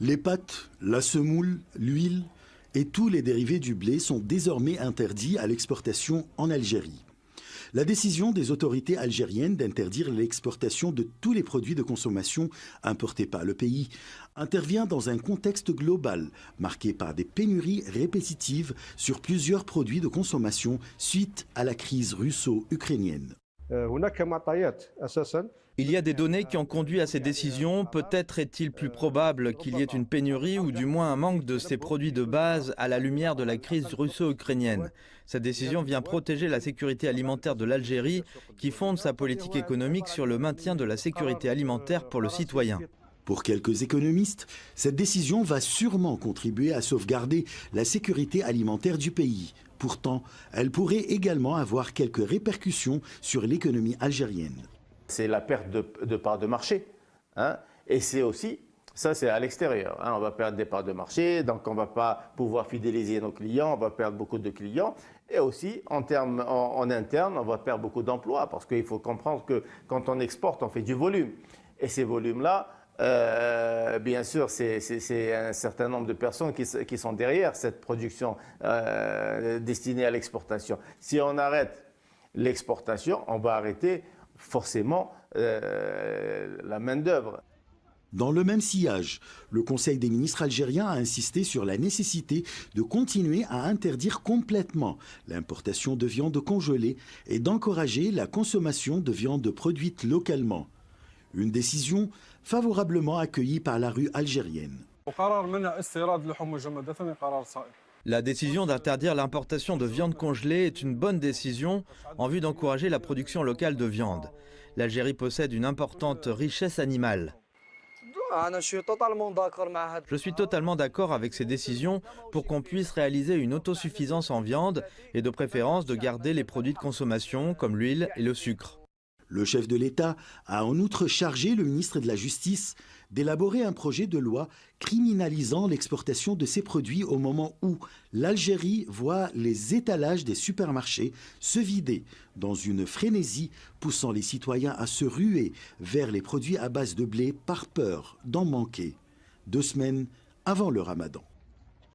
Les pâtes, la semoule, l'huile et tous les dérivés du blé sont désormais interdits à l'exportation en Algérie. La décision des autorités algériennes d'interdire l'exportation de tous les produits de consommation importés par le pays intervient dans un contexte global marqué par des pénuries répétitives sur plusieurs produits de consommation suite à la crise russo-ukrainienne. Il y a des données qui ont conduit à ces décisions. Peut-être est-il plus probable qu'il y ait une pénurie ou du moins un manque de ces produits de base à la lumière de la crise russo-ukrainienne. Cette décision vient protéger la sécurité alimentaire de l'Algérie qui fonde sa politique économique sur le maintien de la sécurité alimentaire pour le citoyen. Pour quelques économistes, cette décision va sûrement contribuer à sauvegarder la sécurité alimentaire du pays. Pourtant, elle pourrait également avoir quelques répercussions sur l'économie algérienne. C'est la perte de parts de marché. Et c'est aussi, ça c'est à l'extérieur. On va perdre des parts de marché, donc on ne va pas pouvoir fidéliser nos clients, on va perdre beaucoup de clients. Et aussi, en interne, on va perdre beaucoup d'emplois, parce qu'il faut comprendre que quand on exporte, on fait du volume. Et ces volumes-là, bien sûr, c'est un certain nombre de personnes qui sont derrière cette production destinée à l'exportation. Si on arrête l'exportation, on va arrêter forcément la main-d'œuvre. Dans le même sillage, le Conseil des ministres algérien a insisté sur la nécessité de continuer à interdire complètement l'importation de viande congelée et d'encourager la consommation de viande produite localement. Une décision favorablement accueillie par la rue algérienne. La décision d'interdire l'importation de viande congelée est une bonne décision en vue d'encourager la production locale de viande. L'Algérie possède une importante richesse animale. Je suis totalement d'accord avec ces décisions pour qu'on puisse réaliser une autosuffisance en viande et de préférence de garder les produits de consommation comme l'huile et le sucre. Le chef de l'État a en outre chargé le ministre de la Justice d'élaborer un projet de loi criminalisant l'exportation de ces produits au moment où l'Algérie voit les étalages des supermarchés se vider dans une frénésie poussant les citoyens à se ruer vers les produits à base de blé par peur d'en manquer, 2 semaines avant le Ramadan.